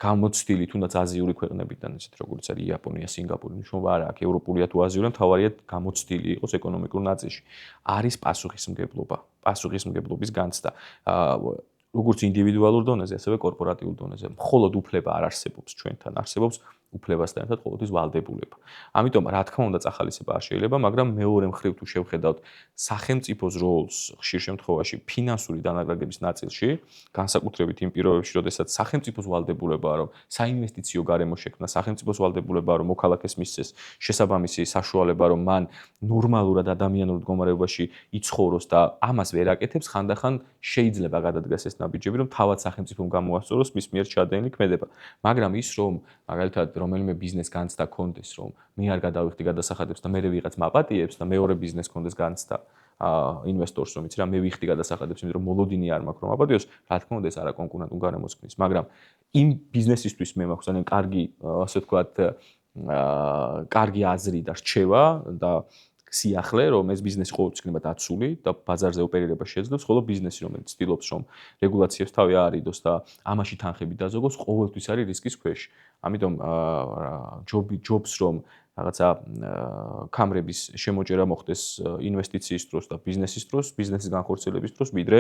გამოცდილი თუნდაც აზიური ქვეყნებიდან, ისეთ როგორც არის იაპონია, სინგაპური, მნიშვნელობა არ აქვს ევროპულია თუ აზიური, მთავარია გამოცდილი იყოს ეკონომიკურ ნაწილში. არის პასუხისმგებლობის განცდა. როგორც ინდივიდუალურ დონეზე, ასევე კორპორატიულ დონეზე. მხოლოდ უფლება არ არსებობს ჩვენთან, არსებობს უფლებასთან ერთად ყოველთვის ვალდებულება. ამიტომ რა თქმა უნდა წახალისება არ შეიძლება, მაგრამ მეორე მხრივ თუ შევხედავთ სახელმწიფოს როლს ხშირ შემთხვევაში ფინანსური დანაკარგების ნაწილში, განსაკუთრებით იმ პირობებში, როდესაც სახელმწიფოს ვალდებულებაა, რომ საინვესტიციო გარემო შექმნა, სახელმწიფოს ვალდებულებაა, რომ მოქალაქეს მისცეს შესაბამისი საშუალება, რომ მან ნორმალურად ადამიანურ მდგომარეობაში იცხოვროს და ამას ვერ აკეთებს, ხანდახან შეიძლება გადადგას ეს ნაბიჯები, რომ თავად სახელმწიფომ გამოასწოროს მის მიერ ჩადენილი ქმედება. მაგრამ ის რომ მაგალითად რომელიმე ბიზნეს განცდა კონდეს, რომ მე არ გადავიხდი გადასახადებს და მე ვიღაც მაპატიებს და მეორე ბიზნეს კონდეს განცდა ინვესტორს, რომ იცი რა მე ვიხდი გადასახადებს, იმიტომ რომ მოლოდინი არ მაქვს რომ აპატიოს, რა თქმა უნდა ეს არაკონკურენტულ გარემოს ქმნის, მაგრამ იმ ბიზნესისთვის მე მაქვს ძალიან კარგი, ასე ვთქვათ, კარგი აზრი და რჩევა და სიახლე, რომ ეს ბიზნესი ყოველთვის იქნება დაცული და ბაზარზე ოპერირება შეძლებს, ხოლო ბიზნესი, რომელიც ცდილობს, რომ რეგულაციებს თავი აარიდოს და ამაში თანხები დაზოგოს, ყოველთვის არის რისკის ქვეშ. ამიტომ ჯობს, რომ რაღაცა კამრების შემოჭერა მოხდეს ინვესტიციის დროს და ბიზნესის დროს, ბიზნესის განხორციელების დროს, ვიდრე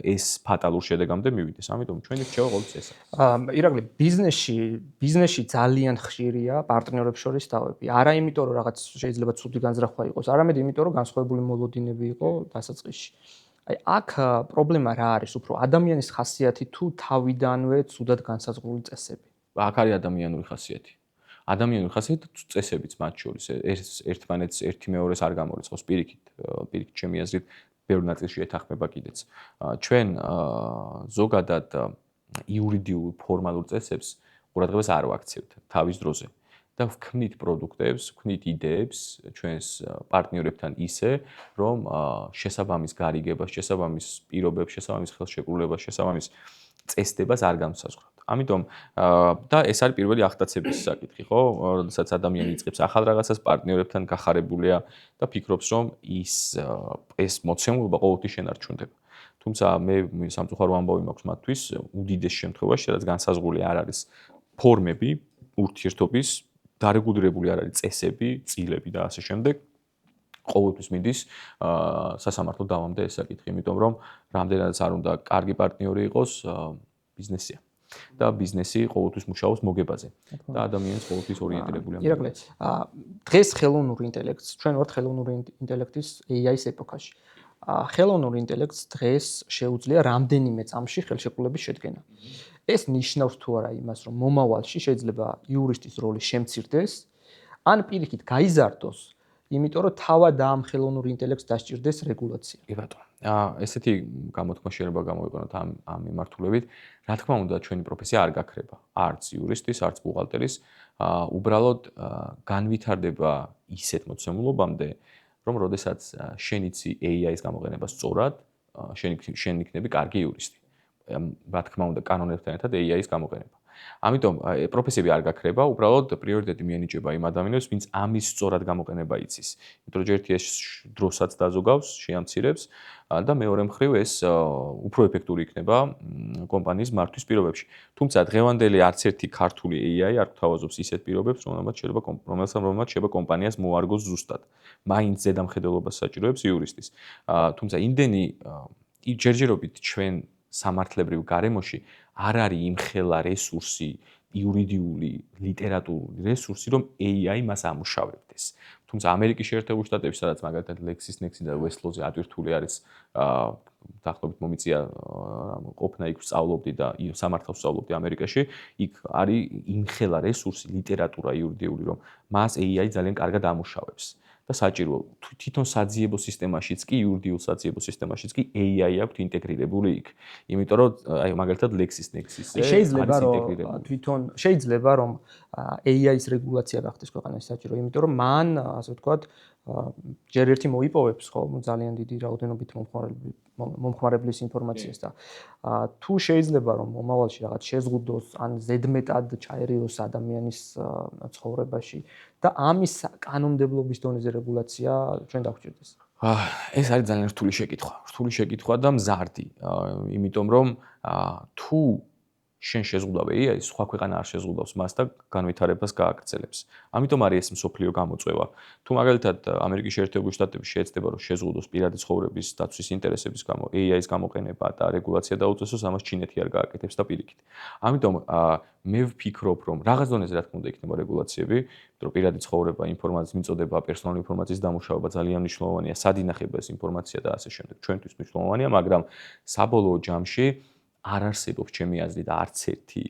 ეს ფატალურ შედეგამდე მივიდეს. ამიტომ ჩვენი რჩევა ყოველთვის ეს არის. ირაკლი, ბიზნესში ძალიან ხშირია პარტნიორებს შორის დავები. არა იმიტომ, რომ რაღაც შეიძლება ცუდი განზრახვა იყოს, არამედ იმიტომ, რომ განსხვავებული მოლოდინები იყო დასაწყისში. აი, აქ პრობლემა რა არის? უფრო ადამიანის ხასიათი თუ თავიდანვე ცუდად განსაზღვრული წესები? აქ არის ადამიანური ხასიათი. ადამიანური ხასიათი წესებიც მათ შორის ერთმანეთს ერთი მეორეს არ გამორიცხავს პირიქით ჩემი აზრით ბევრ ნაწილში ეთანხმება კიდეც. ჩვენ ზოგადად იურიდიულ ფორმალურ წესებს ყურადღებას არ ვაქცევთ თავის დროზე და ვქმნით პროდუქტებს, ვქმნით იდეებს ჩვენს პარტნიორებთან ისე, რომ შესაბამის გარიგებას, შესაბამის პირობებს, შესაბამის ხელშეკრულებას, შესაბამის წესდებას არ განსაზღვრავთ. ამიტომ და ეს არის პირველი ახდაცების საკითხი, ხო? როდესაც ადამიანი იწყებს ახალ რაღაცას, პარტნიორებთან გახარებულია და ფიქრობს, რომ ეს მოცემულობა ყოველთვის შენარჩუნდება. თუმცა მე სამწუხარო ამბავი მაქვს მათთვის, უდიდეს შემთხვევაში, სადაც განსაზღვრული არ არის ფორმები, ურთიერთობის, დარეგულირებული არ არის წესები, წილები და ასე შემდეგ. ყოველთვის მიდის სასამართლო დავამდე ეს საკითხი, იმიტომ რომ რამდენადაც არ უნდა კარგი პარტნიორი იყოს, ბიზნესია. და ბიზნესი ყოველთვის მუშაობს მოგებაზე და ადამიანს ყოველთვის ორიენტირებული ამბავი. ირაკლი, დღეს ხელოვნური ინტელექტს, ჩვენ ვართ ხელოვნური ინტელექტის AI-ის ეპოქაში. ხელოვნური ინტელექტს დღეს შეუძლია რამდენიმე წამში ხელშეკრულების შედგენა. ეს ნიშნავს თუ არა იმას, რომ მომავალში შეიძლება იურისტის როლი შემცირდეს, ან პირიქით გაიზარდოს, იმიტომ რომ თავად ამ ხელოვნურ ინტელექტს დასჭირდეს რეგულაცია. კი ბატონო. ესეთი გამოთქმა შეიძლება გამოვიყენოთ ამ მიმართულებით. რა თქმა უნდა, ჩვენი პროფესია არ გაქრება. არც იურისტის, არც ბუღალტერის, უბრალოდ განვითარდება ისეთ მოცემულობამდე, რომ როდესაც შენ იცი AI-ის გამოყენება სწორად, შენ იქნები კარგი იურისტი. რა თქმა უნდა, კანონებთან ერთად AI-ის გამოყენება. ამიტომ პროფესიები არ გაქრება, უბრალოდ პრიორიტეტი მიენიჭება იმ ადამიანებს, ვინც ამის სწორად გამოყენება იცის. იმიტომ რომ ერთი ეს დროსაც დაზოგავს, შეამცირებს და მეორე მხრივ ეს უფრო ეფექტური იქნება კომპანიის მართვის პირობებში. თუმცა დღევანდელი არც ერთი ქართული AI არ გვთავაზობს ისეთ პირობებს, რომელსაც შეიძლება კომპანიას მოარგოს ზუსტად. მაინც ზედამხედველობას საჭიროებს იურისტის. თუმცა იმდენი ჯერჯერობით ჩვენ სამართლებრივ გარემოში არ არის იმხელა რესურსი, იურიდიული, ლიტერატურული რესურსი, რომ AI მას ამუშავებდეს. თუმცა ამერიკის შეერთებული შტატებში, სადაც მაგალითად LexisNexis და Westlaw-ზე ატვირთული არის, დაახლოებით მომიწია ყოფნა იქ ვსწავლობდი და სამართალს ვსწავლობდი ამერიკაში, იქ არის იმხელა რესურსი, ლიტერატურა იურიდიული, რომ მას AI ძალიან კარგად ამუშავებს. და საჭირო თვითონ საძიებო სისტემაშიც კი, იურიდიულ საძიებო სისტემაშიც კი AI აქვს ინტეგრირებული იქ. იმიტომ რომ აი მაგალითად LexisNexis-ზე შეიძლება რომ AI-ის რეგულაცია გახდეს ქვეყანაში საჭირო, იმიტომ რომ მან, ასე ვთქვათ, ჯერ ერთი მოიპოვებს ხო ძალიან დიდი რაოდენობით მომხმარებლის ინფორმაციას და თუ შეიძლება რომ მომავალში რაღაც შეზღუდოს ან ზედმეტად ჩაერიოს ადამიანის ცხოვრებაში და ამის კანონმდებლობის დონეზე რეგულაცია ჩვენ დაგვჭირდეს. ეს არის ძალიან რთული შეკითხვა და მზარდი, იმიტომ რომ თუ შენ შეზღუდავ AI-ს, სხვა ქვეყანა არ შეზღუდავს მას და განვითარებას გააგრძელებს. ამიტომ არის ეს მსოფლიო გამოწვევა. თუ მაგალითად ამერიკის შეერთებული შტატები შეეცდება რომ შეზღუდოს პირადი ცხოვრების დაცვის ინტერესების გამო AI-ის გამოყენება და რეგულაცია დაუწესოს, ამას ჩინეთი არ გააკეთებს და პირიქით. ამიტომ მე ვფიქრობ, რომ რაღაც დონეზე რა თქმა უნდა იქნება რეგულაციები, იმიტომ რომ პირადი ცხოვრება, ინფორმაციის მიწოდება, პერსონალური ინფორმაციის დამუშავება ძალიან მნიშვნელოვანია, სად ინახება ეს ინფორმაცია და ასე შემდეგ. ჩვენთვის მნიშვნელოვანია, მაგრამ საბოლოო ჯამში არ არსებობს ჩემი აზრით არც ერთი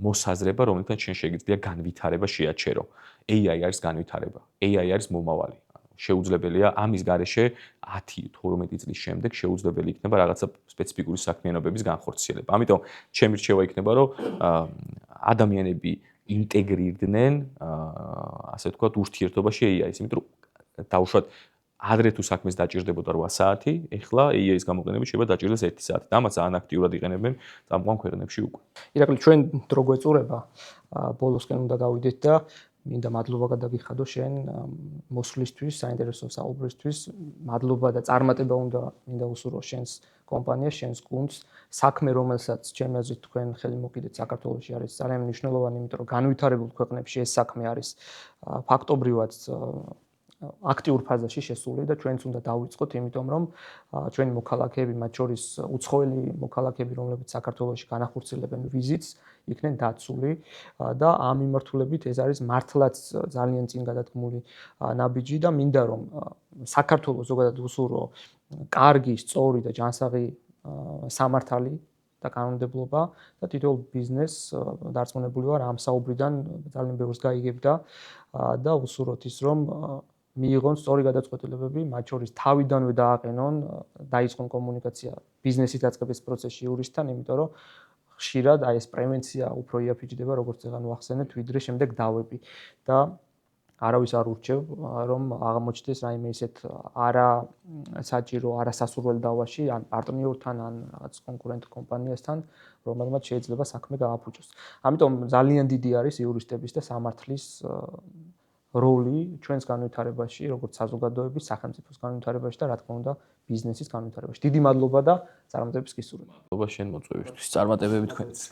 მოსაზრება, რომელთან შენ შეგიძლია განვითარება შეაჩერო. AI არის განვითარება. AI არის მომავალი. შეუძლებელია ამის გარეშე 10-12 წლის შემდეგ შეუძლებელი იქნება რაღაცა სპეციფიკური საქმიანობების განხორციელება. ამიტომ ჩემი რჩევა იქნება, რომ ადამიანები ინტეგრირდნენ, ასე ვთქვათ, ურთიერთობაში AI-ს, იმიტომ რომ დაუშვათ ადრე თუ საქმეს დაჭირდებოდა 8 საათი, ეხლა EA-ის გამოყენებით შეიძლება დაჭირდეს 1 საათი. და ამას ძალიან აქტიურად იყენებენ წამყვან ქვეყნებში უკვე. ირაკლი, ჩვენ დრო გვეწურება, ბოლოსკენ უნდა გავიდეთ და მინდა მადლობა გადაგიხადო შენ მოსვლისთვის, საინტერესო საუბრისთვის. მადლობა და წარმატება მინდა უსურვო შენს კომპანიას, შენს გუნდს. საქმე, რომელსაც ჩემი აზრით თქვენ ხელი მოკიდეთ საქართველოში არის ძალიან მნიშვნელოვანი, იმიტომ რომ განვითარებულ ქვეყნებში ეს საქმე არის ფაქტობრივად აქტიურ ფაზაში შესული და ჩვენც უნდა დავიწყოთ, იმიტომ რომ ჩვენი მოქალაქეები, მათ შორის უცხოელი მოქალაქეები, რომლებიც საქართველოში განახორციელებენ ვიზიტს, იქნენ დაცული და ამ მიმართულებით ეს არის მართლაც ძალიან წინ გადადგმული ნაბიჯი და მინდა რომ საქართველოს ზოგადად უსურვო კარგი, სწორი და ჯანსაღი სამართალი და კანონმდებლობა და თითოეულ ბიზნესს დარწმუნებული ვარ ამ საუბრიდან ძალიან ბევრს გაიგებდა და უსურვოთ ის რომ მიიღონ სწორი გადაწყვეტილებები, მათ შორის თავიდანვე დააყენონ, დაიწყონ კომუნიკაცია ბიზნესის დაწყების პროცესში იურისტთან, იმიტომ რომ ხშირად აი ეს პრევენცია უფრო იაფიჭდება, როგორც ეხლა ვახსენეთ, ვიდრე შემდეგ დავები და არავის არ ურჩევ, რომ აღმოჩნდეს რაიმე ისეთ არასაჭირო, არასასურველ დავაში, ან პარტნიორთან, ან რაღაც კონკურენტ კომპანიასთან, რომელმაც შეიძლება საქმე გააფუჭოს. ამიტომ ძალიან დიდი არის იურისტების და სამართლის როლი ჩვენს განვითარებაში, როგორც საზოგადოების, სახელმწიფოს განვითარებაში და რა თქმა უნდა, ბიზნესის განვითარებაში. დიდი მადლობა და წარმატებებს გისურვებ. მადლობა შენ მოწვევისთვის. წარმატებები თქვენს.